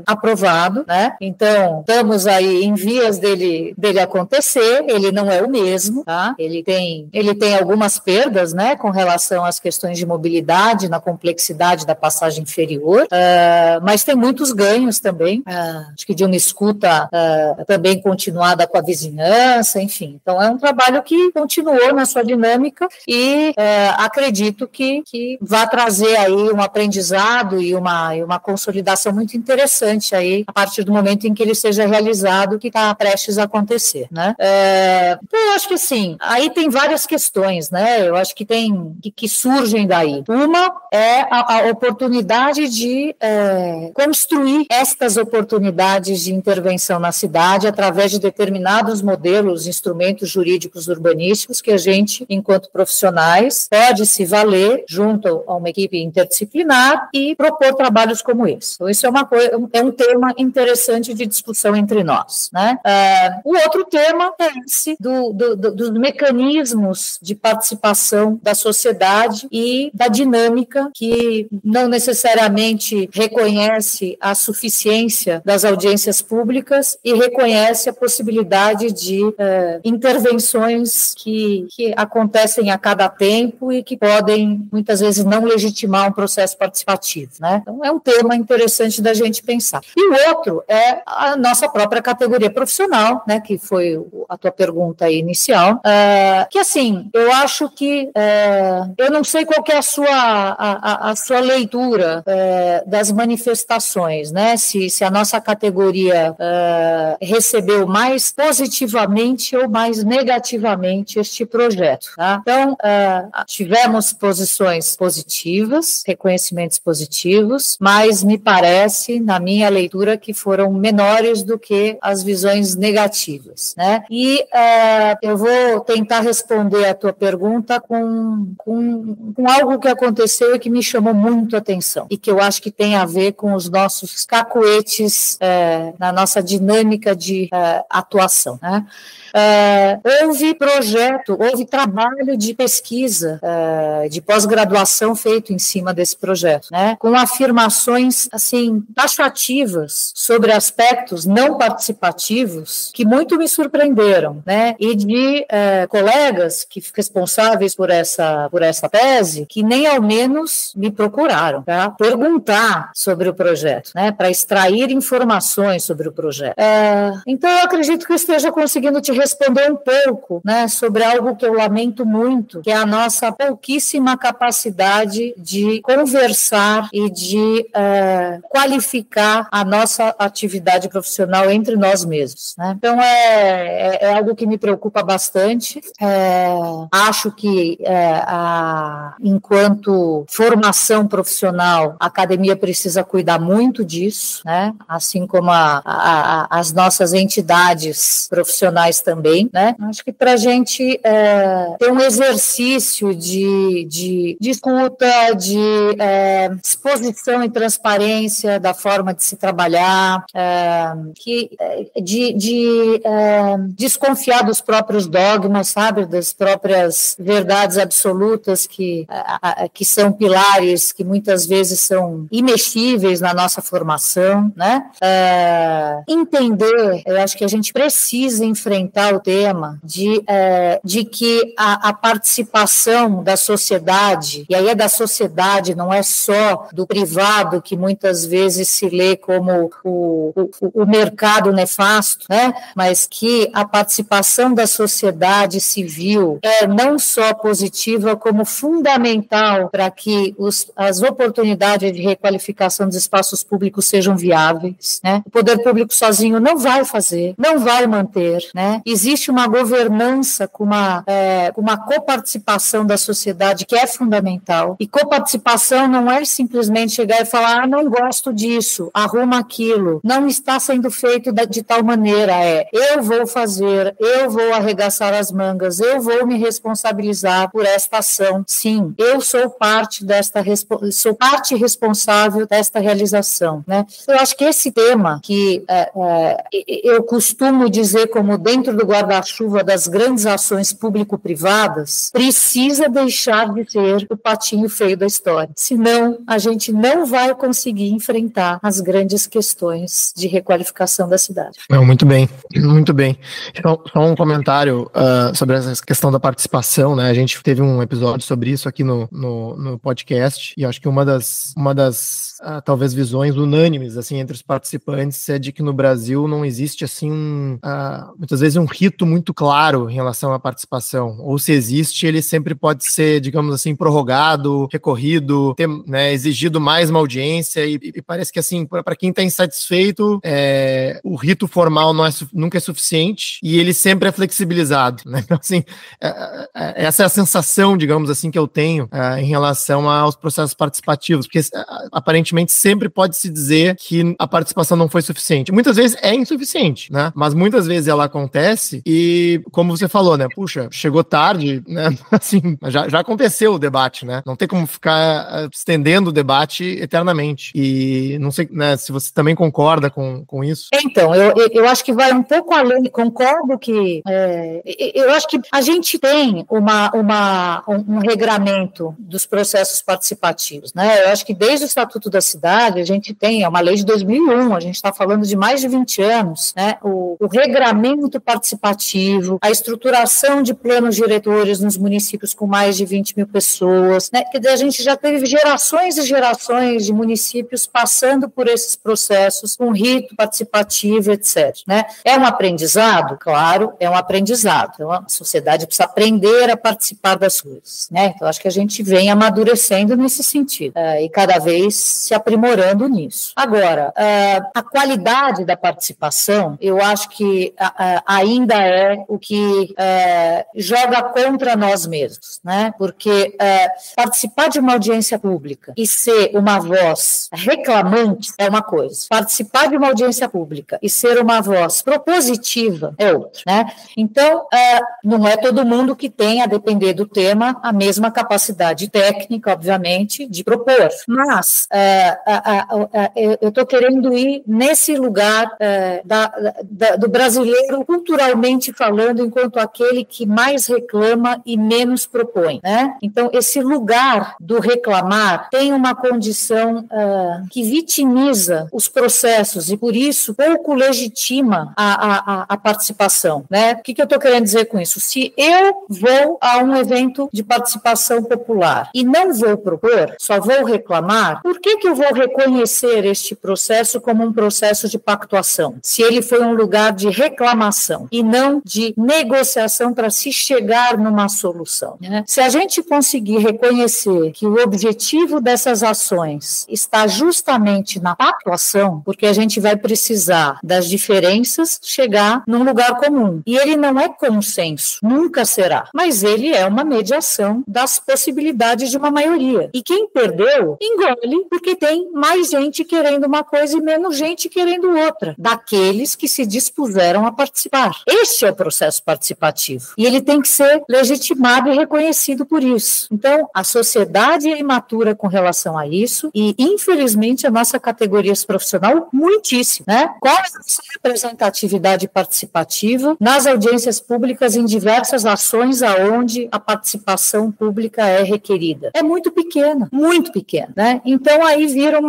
B: aprovado, né? Então, estamos aí em vias dele acontecer. Ele não é o mesmo, tá? Ele tem algumas perdas, né, com relação às questões de mobilidade, na complexidade da passagem inferior, mas tem muitos ganhos também, acho que de uma escuta também continuada com a vizinhança, enfim. Então, é um trabalho que continuou na sua dinâmica e acredito que vai trazer aí um aprendizado e uma consolidação muito interessante aí, a partir do momento em que ele seja realizado, que está prestes a acontecer, né? Então, eu acho que, assim, aí tem várias questões, né? Eu acho que que surgem daí. Uma é a oportunidade de construir estas oportunidades de intervenção na cidade através de determinados modelos, instrumentos jurídicos urbanísticos que a gente, enquanto profissionais, pode se valer junto a uma equipe interdisciplinar e propor trabalhos como esse. Então, isso é um tema interessante de discussão entre nós, né? O outro tema é esse dos mecanismos de participação da sociedade e da dinâmica que não necessariamente reconhece a suficiência das audiências públicas e reconhece a possibilidade de intervenções que acontecem a cada tempo e que podem, muitas vezes, não legitimar um processo participativo, né? Então, é um tema interessante da gente pensar. E o outro é a nossa própria categoria profissional, né, que foi a tua pergunta inicial, que, assim, eu acho que eu não sei qual que é a sua leitura das manifestações, né, se a nossa categoria recebeu mais positivamente ou mais negativamente este projeto, tá? Então, tivemos posições positivas, reconhecimentos positivos, mas me parece, na minha leitura, que foram menores do que as visões negativas, né? E eu vou tentar responder a tua pergunta com algo que aconteceu e que me chamou muito a atenção e que eu acho que tem a ver com os nossos cacoetes na nossa dinâmica de atuação, né? Houve projeto, houve trabalho de pesquisa, de pós-graduação feito em cima desse projeto, né? Com afirmações, assim, taxativas sobre aspectos não participativos que muito me surpreenderam, né? E de colegas que responsáveis por essa tese, que nem ao menos me procuraram para perguntar sobre o projeto, né? Para extrair informações sobre o projeto. Então, eu acredito que eu esteja conseguindo te responder um pouco, né? Sobre algo que eu lamento muito, que é a nossa pouquíssima capacidade de conversar e de qualificar a nossa atividade profissional entre nós mesmos, né? Então, é algo que me preocupa bastante. Acho que, enquanto formação profissional, a academia precisa cuidar muito disso, né? Assim como as nossas entidades profissionais também, né? Acho que para a gente ter um exercício de escuta, de exposição e transparência da forma de se trabalhar, de desconfiar dos próprios dogmas, sabe, das próprias verdades absolutas que são pilares que muitas vezes são imexíveis na nossa formação, né? Entender, eu acho que a gente precisa enfrentar o tema de que a participação da sociedade, e aí é da sociedade, não é só do privado, que muitas vezes se lê como o mercado nefasto, né? Mas que a participação da sociedade civil é não só positiva, como fundamental para que as oportunidades de requalificação dos espaços públicos sejam viáveis, né? O poder público sozinho não vai fazer, não vai manter, né? Existe uma governança com uma coparticipação da sociedade que é fundamental, e coparticipação não é simplesmente chegar e falar, não gosto disso, arruma aquilo, não está sendo feito de tal maneira, eu vou fazer, eu vou arregaçar as mangas, eu vou me responsabilizar por esta ação, sim, eu sou parte responsável desta realização, né? Eu acho que esse tema que eu costumo dizer como dentro do guarda-chuva das grandes ações público-privadas, precisa deixar de ser o patinho feio da história, senão a gente não vai conseguir enfrentar as grandes questões de requalificação da cidade.
A: Não, muito bem, muito bem. Só um comentário sobre essa questão da participação, né? A gente teve um episódio sobre isso aqui no podcast, e acho que uma das talvez visões unânimes assim entre os participantes é de que no Brasil não existe assim muitas vezes um rito muito claro em relação à participação, ou se existe, ele sempre pode ser, digamos assim, prorrogado, recorrido, né, exigido mais uma audiência, e parece que assim, para quem está insatisfeito, o rito formal nunca é suficiente, e ele sempre é flexibilizado, né? Então, assim, essa é a sensação, digamos assim, que eu tenho em relação aos processos participativos, porque aparentemente sempre pode se dizer que a participação não foi suficiente. Muitas vezes é insuficiente, né? Mas muitas vezes ela acontece e, como você falou, né? Puxa, chegou tarde, né? Assim, já aconteceu o debate, né? Não tem como ficar estendendo o debate eternamente. E não sei, né, se você também concorda com isso.
B: Então, eu acho que vai um pouco além, concordo que eu acho que a gente tem um regramento dos processos participativos, né? Eu acho que desde o Estatuto da Cidade a gente tem, é uma lei de 2001, a gente está falando de mais de 20 anos, né? O regramento participativo, a estruturação de planos diretores nos municípios com mais de 20 mil pessoas, né? Quer dizer, a gente já teve gerações e gerações de municípios passando por esses processos com rito participativo, etc., né? É um aprendizado? Claro, é um aprendizado. Então, a sociedade precisa aprender a participar das coisas, né? Então, acho que a gente vem amadurecendo nesse sentido, e cada vez se aprimorando nisso. Agora, a qualidade da participação, eu acho que ainda é o que joga contra nós mesmos, né? Porque participar de uma audiência pública e ser uma voz reclamante é uma coisa. Participar de uma audiência pública e ser uma voz propositiva é outra, né? Então, não é todo mundo que tem, a depender do tema, a mesma capacidade técnica, obviamente, de propor. Mas eu estou querendo ir nesse lugar do brasileiro, culturalmente falando, enquanto aquele que mais reclama e menos propõe, né? Então, esse lugar do reclamar tem uma condição que vitimiza os processos e, por isso, pouco legitima a participação, né? O que eu estou querendo dizer com isso? Se eu vou a um evento de participação popular e não vou propor, só vou reclamar, por que eu vou reconhecer este processo como um processo de pactuação, se ele foi um lugar de reclamação e não de negociação para se chegar numa solução, né? Se a gente conseguir reconhecer que o objetivo dessas ações está justamente na pactuação, porque a gente vai precisar das diferenças chegar num lugar comum. E ele não é consenso, nunca será, mas ele é uma mediação das possibilidades de uma maioria. E quem perdeu, engole, porque tem mais gente querendo uma coisa e menos gente querendo outra, daqueles que se dispuseram a participar. Este é o processo participativo. E ele tem que ser legitimado e reconhecido por isso. Então, a sociedade é imatura com relação a isso e, infelizmente, a nossa categoria profissional, muitíssimo, né? Qual é a nossa representatividade participativa nas audiências públicas em diversas ações aonde a participação pública é requerida? É muito pequena, né? Então, aí vira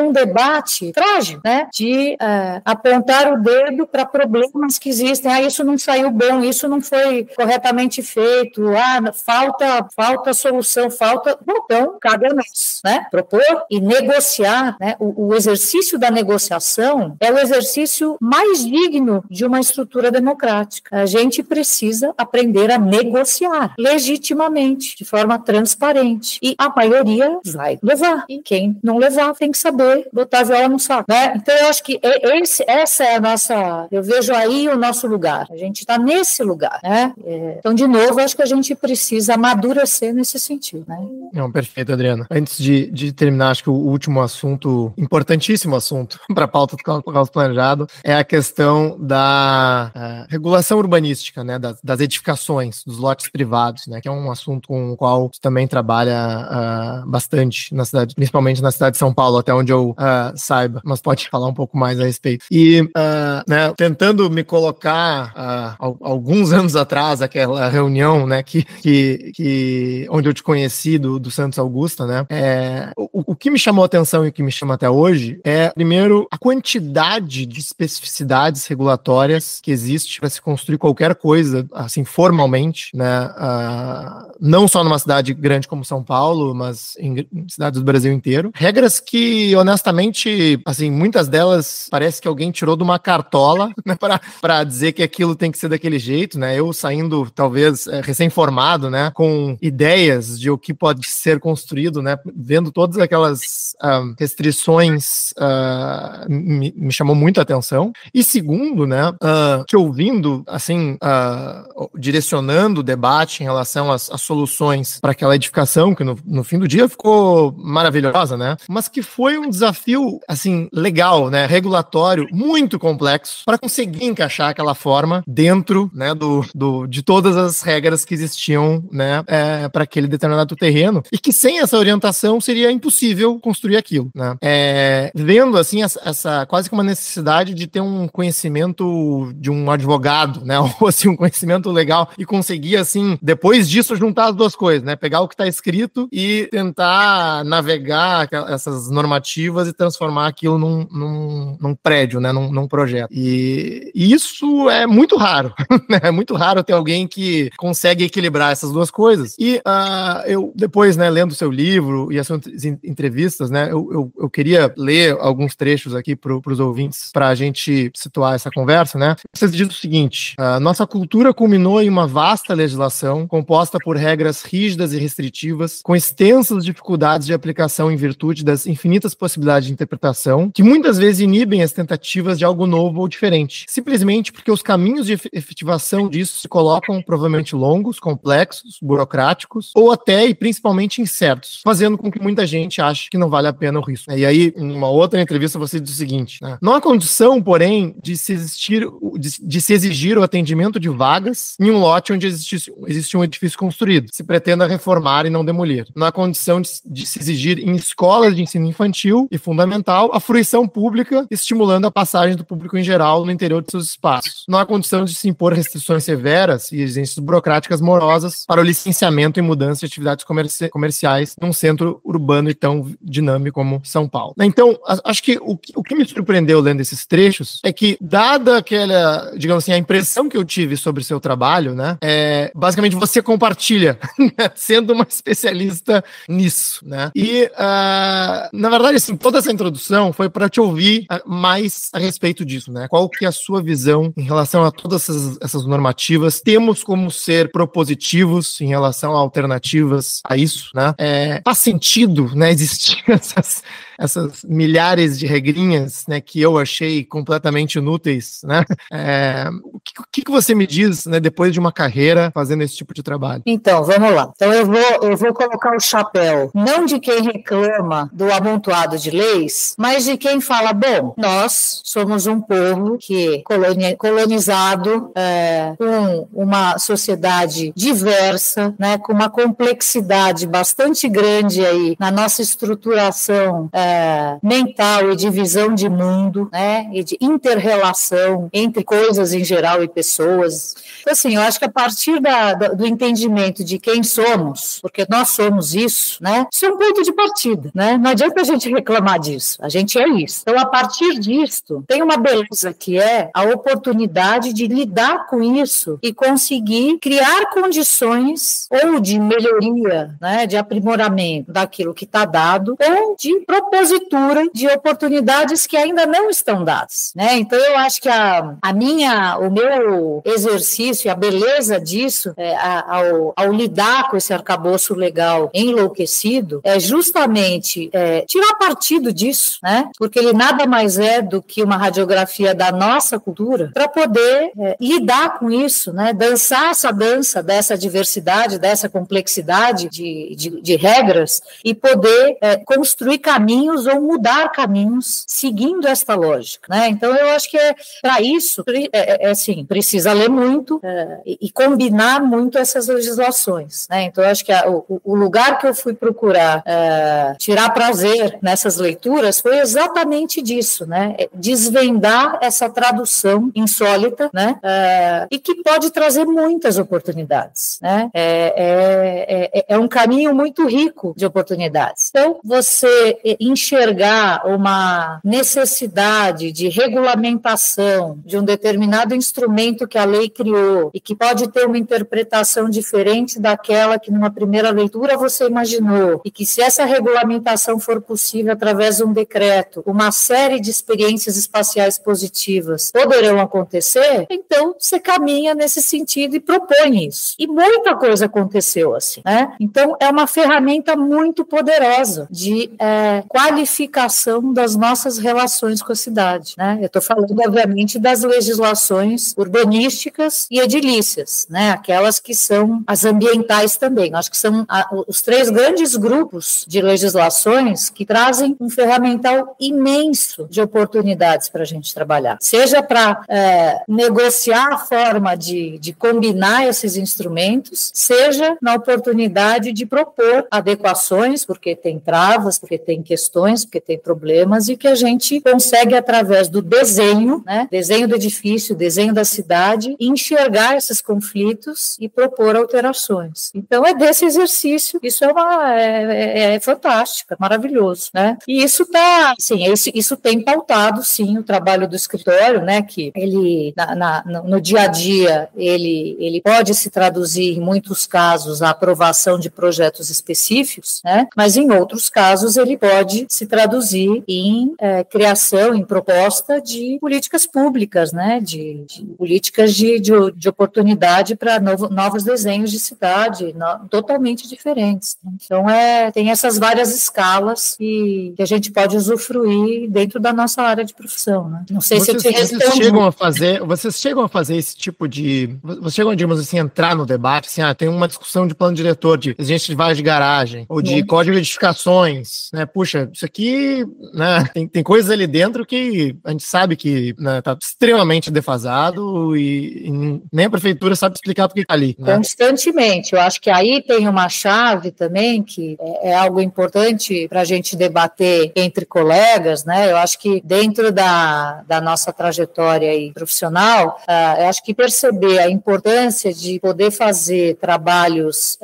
B: um debate trágico, né? De apontar o dedo para problemas que existem. Isso não saiu bom, isso não foi corretamente feito, falta solução, Bom, então, cabe a nós, né? Propor e negociar, né? O exercício da negociação é o exercício mais digno de uma estrutura democrática. A gente precisa aprender a negociar legitimamente, de forma transparente. E a maioria vai levar. E quem não levar tem que saber botar a viola no saco, né? Então, eu acho que essa é a nossa... Eu vejo aí o nosso lugar. A gente está nesse lugar, né? Então, de novo, acho que a gente precisa amadurecer nesse sentido, né?
A: Não, perfeito, Adriana. Antes de terminar, acho que o último assunto, importantíssimo assunto para a pauta do Caos Planejado, é a questão da regulação urbanística, né? Das edificações, dos lotes privados, né? Que é um assunto com o qual tu também trabalha bastante na cidade, principalmente na cidade de São Paulo, até onde eu saiba, mas pode falar um pouco mais a respeito. E, né, tentando me colocar alguns anos atrás, aquela reunião, né, onde eu te conheci do Santos Augusta, né, o que me chamou a atenção e o que me chama até hoje é, primeiro, a quantidade de especificidades regulatórias que existe para se construir qualquer coisa, assim, formalmente, né, não só numa cidade grande como São Paulo, mas em cidades do Brasil inteiro. Regras que, honestamente, assim, muitas delas parece que alguém tirou de uma cartola, né, para dizer que aquilo tem que ser daquele jeito, né? Eu saindo, talvez, recém-formado, né, com ideias de o que pode ser construído, né, vendo todas aquelas restrições, me chamou muito a atenção. E segundo, né, te ouvindo, assim, direcionando o debate em relação às soluções para aquela edificação, que no fim do dia ficou maravilhosa, né? Mas que foi um desafio, assim, legal, né? Regulatório, muito complexo, para conseguir encaixar aquela forma dentro, né, de todas as regras que existiam, né, para aquele determinado terreno, e que sem essa orientação seria impossível construir aquilo, né? Vendo, assim, essa quase que uma necessidade de ter um conhecimento de um advogado, né? Ou, assim, um conhecimento legal e conseguir, assim, depois disso, juntar as duas coisas, né? Pegar o que está escrito e tentar navegar essas normativas e transformar aquilo num prédio, né? Num projeto. E isso é muito raro, né? É muito raro ter alguém que consegue equilibrar essas duas coisas. E eu, depois, né, lendo o seu livro e as suas entrevistas, né, eu queria ler alguns trechos aqui para os ouvintes, para a gente situar essa conversa, né? Você diz o seguinte: nossa cultura culminou em uma vasta legislação composta por regras rígidas e restritivas, com extensas dificuldades de aplicação em virtude das infinitas possibilidades de interpretação, que muitas vezes inibem as tentativas de algo novo ou diferente, simplesmente porque os caminhos de efetivação disso se colocam provavelmente longos, complexos, burocráticos, ou até e principalmente incertos, fazendo com que muita gente ache que não vale a pena o risco. E aí, em uma outra entrevista, você diz o seguinte, né? Não há condição, porém, de se exigir o atendimento de vagas em um lote onde existe um edifício construído, se pretenda reformar e não demolir. Não há condição de se exigir em escolas de ensino infantil e fundamental a fruição pública, estimulando a passagem do público em geral no interior de seus espaços. Não há condição de se impor restrições punições severas e exigências burocráticas morosas para o licenciamento e mudança de atividades comerciais num centro urbano e tão dinâmico como São Paulo. Então, acho que o que me surpreendeu lendo esses trechos é que, dada aquela, digamos assim, a impressão que eu tive sobre o seu trabalho, né, basicamente você compartilha, sendo uma especialista nisso, né? E, na verdade, assim, toda essa introdução foi para te ouvir mais a respeito disso, né? Qual que é a sua visão em relação a todas essas normativas? Temos como ser propositivos em relação a alternativas a isso, né? Faz sentido, né, existir essas milhares de regrinhas, né, que eu achei completamente inúteis, né? O que você me diz, né, depois de uma carreira fazendo esse tipo de trabalho?
B: Então, vamos lá. Então, eu vou colocar o chapéu, não de quem reclama do amontoado de leis, mas de quem fala, bom, nós somos um povo que colonizado com uma sociedade diversa, né, com uma complexidade bastante grande aí na nossa estruturação mental e de visão de mundo, né, e de inter-relação entre coisas em geral e pessoas. Então, assim, eu acho que a partir do entendimento de quem somos, porque nós somos isso, né, isso é um ponto de partida, né, não adianta a gente reclamar disso, a gente é isso. Então, a partir disso, tem uma beleza que é a oportunidade de lidar com isso e conseguir criar condições ou de melhoria, né, de aprimoramento daquilo que está dado, ou de propositura de oportunidades que ainda não estão dadas, né? Então, eu acho que o meu exercício, a beleza disso, ao lidar com esse arcabouço legal enlouquecido, é justamente tirar partido disso, né? Porque ele nada mais é do que uma radiografia da nossa cultura para poder lidar com isso, né? Dançar essa dança dessa diversidade, dessa complexidade de regras e poder construir caminhos ou mudar caminhos seguindo esta lógica, né? Então, eu acho que para isso, assim, precisa ler muito e combinar muito essas legislações, né? Então, eu acho que o lugar que eu fui procurar tirar prazer nessas leituras foi exatamente disso, né? Desvendar essa tradução insólita, né? E que pode trazer muitas oportunidades, né? É um caminho muito rico de oportunidades. Então, você enxergar uma necessidade de regulamentação de um determinado instrumento que a lei criou e que pode ter uma interpretação diferente daquela que numa primeira leitura você imaginou, e que se essa regulamentação for possível através de um decreto, uma série de experiências espaciais positivas poderão acontecer, então você caminha nesse sentido e propõe isso. E muita coisa aconteceu assim, né? Então, é uma ferramenta muito poderosa de qualificação das nossas relações com a cidade, né? Eu estou falando, obviamente, das legislações urbanísticas e edilícias, né? Aquelas que são as ambientais também. Acho que são os três grandes grupos de legislações que trazem um ferramental imenso de oportunidades para a gente trabalhar. Seja para negociar a forma de combinar esses instrumentos, seja na oportunidade de propor adequações, porque tem travas, porque tem questões, porque tem problemas, e que a gente consegue, através do desenho, né, desenho do edifício, desenho da cidade, enxergar esses conflitos e propor alterações. Então, é desse exercício, isso é fantástico, é maravilhoso, né? E isso tá, assim, isso tem pautado, sim, o trabalho do escritório, né, que ele, no dia a dia, ele pode se traduzir, em muitos casos, a aprovação de projetos específicos, né, mas em outros casos ele pode se traduzir em criação, em proposta de políticas públicas, né, de políticas de oportunidade para novos desenhos de cidade, totalmente diferentes. Então, tem essas várias escalas que a gente pode usufruir dentro da nossa área de profissão, né? Não sei se eu te respondi.
A: Vocês chegam a fazer esse tipo de... Vocês chegam, digamos assim, a entrar no debate, assim, tem uma discussão de plano diretor, de exigência de vaga de garagem, ou de código de edificações, né? Puxa, isso aqui, né, tem coisas ali dentro que a gente sabe que, né, tá extremamente defasado e nem a prefeitura sabe explicar por que tá ali, né?
B: Constantemente. Eu acho que aí tem uma chave também que é algo importante para a gente debater entre colegas, né? Eu acho que dentro da nossa trajetória aí profissional, eu acho que perceber a importância de poder fazer trabalhos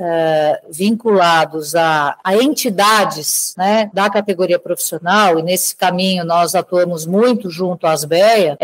B: vinculados a entidades, né, da categoria profissional, e nesse caminho nós atuamos muito junto à Asbeia.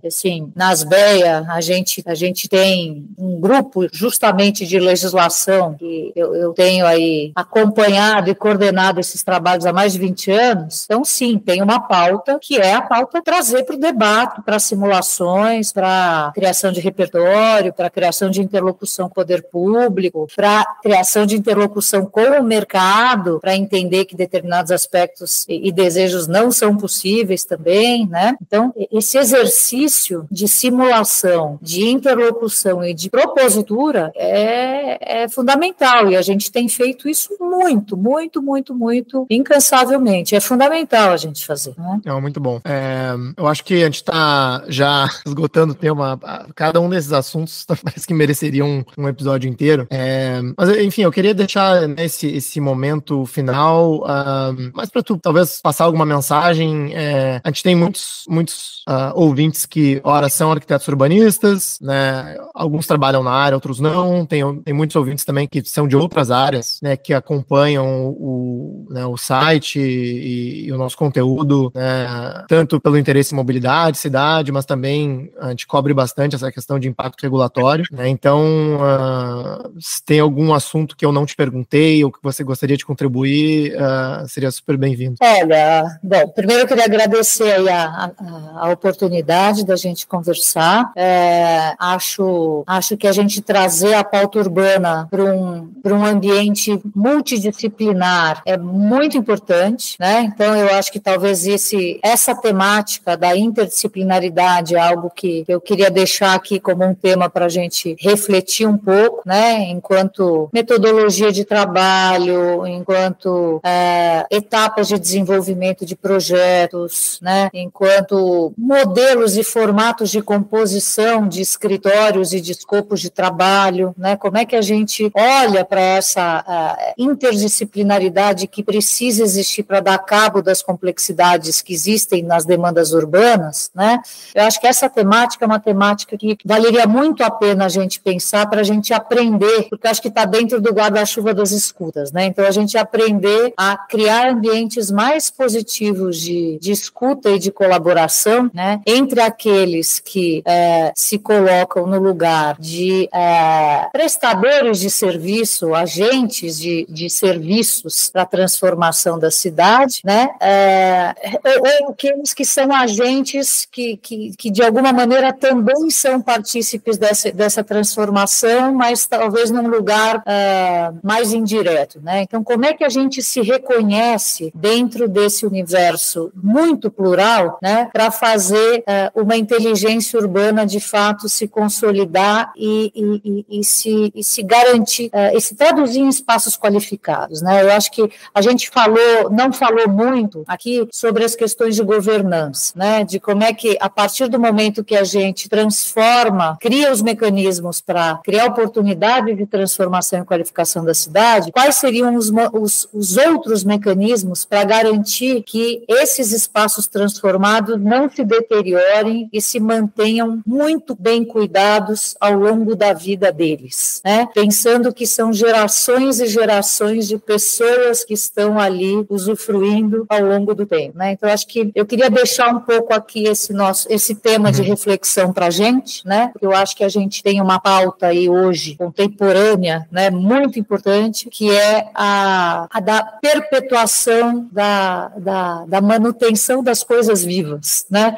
B: Assim, na Asbeia a gente tem um grupo justamente de legislação que eu tenho aí acompanhado e coordenado esses trabalhos há mais de 20 anos. Então, sim, tem uma pauta que é a pauta trazer para o debate, para simulações, para criação de repertório, para criação de interlocução com o poder público, para criação de interlocução com o mercado, para entender que determinados aspectos e desejos não são possíveis também, né? Então, esse exercício de simulação, de interlocução e de propositura é fundamental, e a gente tem feito isso muito, muito, muito, muito incansavelmente. É fundamental a gente fazer, né?
A: Muito bom. Eu acho que a gente está já esgotando o tema. Cada um desses assuntos parece que mereceria um episódio inteiro. Mas, enfim, eu queria deixar esse momento final, mas para tu talvez passar alguma mensagem. A gente tem muitos ouvintes que, ora, são arquitetos urbanistas, né? Alguns trabalham na área, outros não. Tem muitos ouvintes também que são de outras áreas, né? Que acompanham o site e o nosso conteúdo, né? Tanto pelo interesse em mobilidade, cidade, mas também a gente cobre bastante essa questão de impacto regulatório, né? Então, se tem algum assunto que eu não te perguntei ou que você gostaria de contribuir, seria super bem-vindo.
B: Olha, bom, primeiro eu queria agradecer aí a oportunidade da gente conversar. Acho que a gente trazer a pauta urbana para um ambiente multidisciplinar é muito importante, né? Então, eu acho que talvez essa temática da interdisciplinaridade é algo que eu queria deixar aqui como um tema para a gente refletir um pouco, né? Enquanto metodologia de trabalho, enquanto etapas de desenvolvimento de projetos, né? Enquanto modelos e formatos de composição de escritórios e de escopos de trabalho, né? Como é que a gente olha para essa interdisciplinaridade que precisa existir para dar cabo das complexidades que existem nas demandas urbanas, né? Eu acho que essa temática é uma temática que valeria muito a pena a gente pensar para a gente aprender, porque acho que está dentro do guarda-chuva das escutas, né? Então, a gente aprender a criar ambientes mais positivos de escuta e de colaboração, né? Entre aqueles que se colocam no lugar de prestadores de serviço, agentes de serviços para a transformação da cidade, né? Ou aqueles que são agentes que de alguma maneira também são partícipes dessa transformação, mas talvez num lugar mais indireto, né? Então, como é que a gente se reconhece dentro desse universo muito plural, né, para fazer uma inteligência urbana de fato se consolidar e se garantir, e se traduzir em espaços qualificados, né? Eu acho que a gente não falou muito aqui sobre as questões de governança, né? De como é que, a partir do momento que a gente transforma, cria os mecanismos para criar oportunidade de transformação e qualificação da cidade, quais seriam os outros mecanismos para garantir que esses espaços transformados não se deteriorem e se mantenham muito bem cuidados ao longo da vida deles, né? Pensando que são gerações e gerações de pessoas que estão ali usufruindo ao longo do tempo, né? Então, acho que eu queria deixar um pouco aqui esse tema de reflexão para a gente, né? Eu acho que a gente tem uma pauta aí hoje contemporânea, né? Muito importante, que é a da perpetuação da manutenção das coisas vivas, né?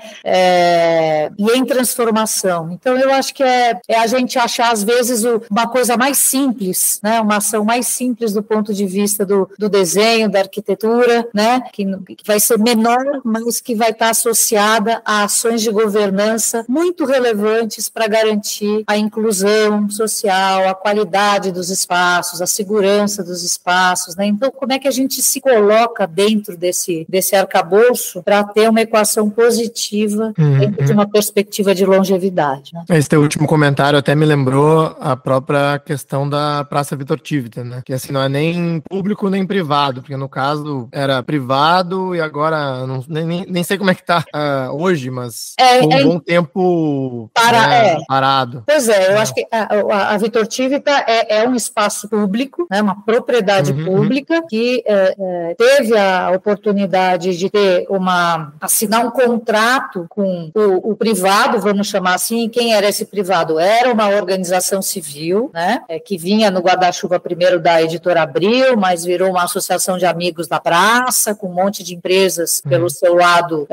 B: E em transformação. Então, eu acho que é a gente achar, às vezes, uma coisa mais simples, né? Uma ação mais simples do ponto de vista do desenho, da arquitetura, né? Que vai ser menor, mas que vai estar associada a ações de governança muito relevantes para garantir a inclusão social, a qualidade dos espaços, a segurança dos espaços, né? Então, como é que a gente se coloca coloca dentro desse arcabouço para ter uma equação positiva dentro de uma perspectiva de longevidade. Né?
A: Esse teu último comentário até me lembrou a própria questão da Praça Vitor Tivita, né? Que assim, não é nem público nem privado, porque no caso era privado e agora nem sei como é que tá hoje, mas um bom tempo parado.
B: Pois é, eu acho que a Vitor Tivita é um espaço público, né, uma propriedade pública que teve a oportunidade de assinar um contrato com o privado, vamos chamar assim. Quem era esse privado? Era uma organização civil, né, que vinha no guarda-chuva primeiro da Editora Abril, mas virou uma associação de amigos da praça, com um monte de empresas pelo seu lado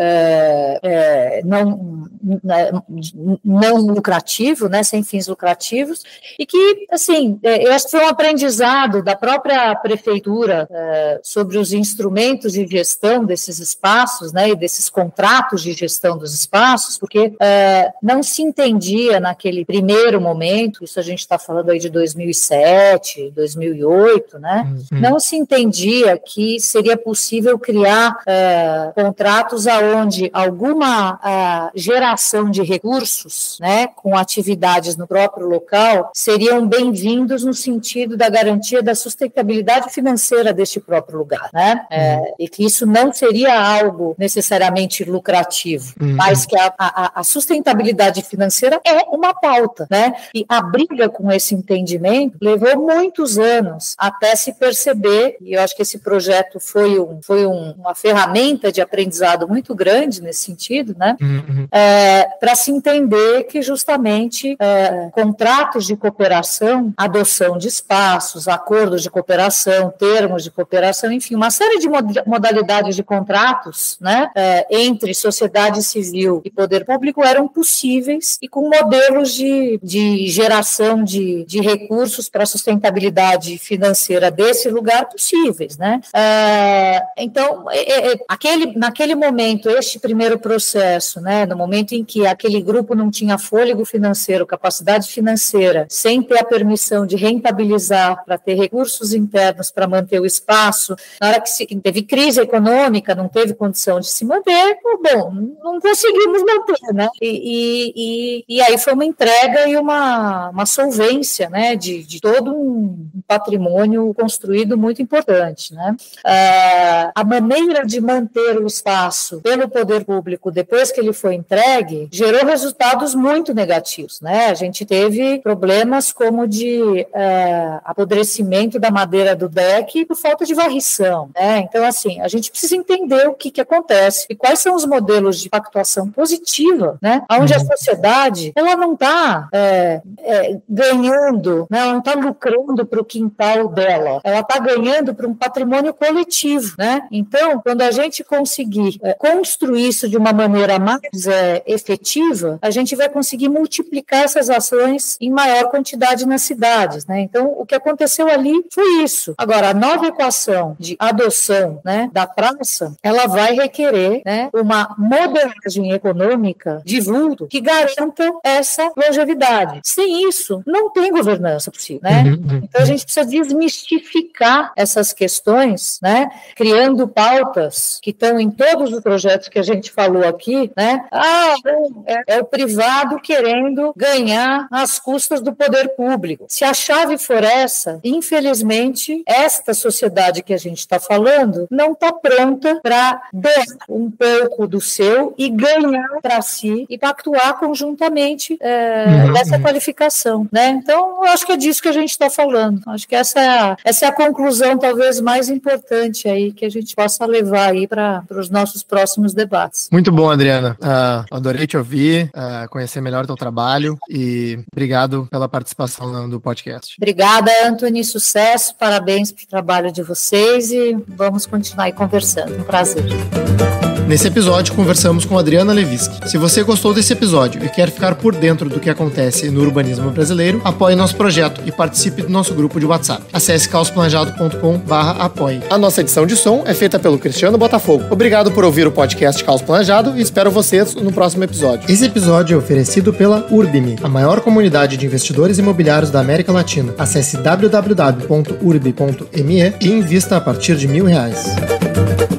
B: não lucrativo, né, sem fins lucrativos, e que, assim, eu acho que foi um aprendizado da própria prefeitura sobre os instrumentos de gestão desses espaços, né, e desses contratos de gestão dos espaços, porque não se entendia naquele primeiro momento, isso a gente está falando aí de 2007, 2008, né, não se entendia que seria possível criar contratos aonde alguma geração de recursos, né, com atividades no próprio local, seriam bem-vindos no sentido da garantia da sustentabilidade financeira deste próprio lugar, né? E que isso não seria algo necessariamente lucrativo, mas que a sustentabilidade financeira é uma pauta, né? E a briga com esse entendimento levou muitos anos até se perceber, e eu acho que esse projeto foi uma ferramenta de aprendizado muito grande nesse sentido, né? Para se entender que justamente contratos de cooperação, adoção de espaços, acordos de cooperação, termos de cooperação, enfim, uma série de modalidades de contratos, né, entre sociedade civil e poder público eram possíveis e com modelos de geração de recursos para a sustentabilidade financeira desse lugar possíveis, né? Então, naquele momento, este primeiro processo, né, no momento em que aquele grupo não tinha fôlego financeiro, capacidade financeira, sem ter a permissão de rentabilizar para ter recursos internos para manter o espaço, na hora que teve crise econômica, não teve condição de se manter, bom, não conseguimos manter, né? E aí foi uma entrega e uma solvência, né, de todo um patrimônio construído muito importante, né? A maneira de manter o espaço pelo poder público depois que ele foi entregue gerou resultados muito negativos, né? A gente teve problemas como de apodrecimento da madeira do deck por falta de varrição, né? Então, assim, a gente precisa entender o que acontece e quais são os modelos de pactuação positiva, né? Onde a sociedade, ela não está ganhando, né? Ela não está lucrando para o quintal dela, ela está ganhando para um patrimônio coletivo, né? Então, quando a gente conseguir construir isso de uma maneira mais efetiva, a gente vai conseguir multiplicar essas ações em maior quantidade nas cidades, né? Então, o que aconteceu ali foi isso. Agora, a nova equação de adoção, né, da praça, ela vai requerer, né, uma modelagem econômica de vulto que garanta essa longevidade. Sem isso, não tem governança possível, né? Então, a gente precisa desmistificar essas questões, né, criando pautas que estão em todos os projetos que a gente falou aqui, né? É o privado querendo ganhar às custas do poder público. Se a chave for essa, infelizmente, esta sociedade que a gente está falando não está pronta para dar um pouco do seu e ganhar para si e pactuar conjuntamente dessa qualificação, né? Então, eu acho que é disso que a gente está falando. Acho que essa é a conclusão talvez mais importante aí que a gente possa levar aí para os nossos próximos debates.
A: Muito bom, Adriana. Adorei te ouvir, conhecer melhor o teu trabalho e obrigado pela participação do podcast.
B: Obrigada, Anthony. Sucesso, parabéns pelo trabalho de vocês e vamos continuar aí conversando. Um prazer.
A: Nesse episódio, conversamos com Adriana Levinsky. Se você gostou desse episódio e quer ficar por dentro do que acontece no urbanismo brasileiro, apoie nosso projeto e participe do nosso grupo de WhatsApp. Acesse caosplanejado.com/apoie. A nossa edição de som é feita pelo Cristiano Botafogo. Obrigado por ouvir o podcast Caos Planejado e espero vocês no próximo episódio. Esse episódio é oferecido pela Urbime, a maior comunidade de investidores imobiliários da América Latina. Acesse www.urbi.me e invista a partir de R$1.000.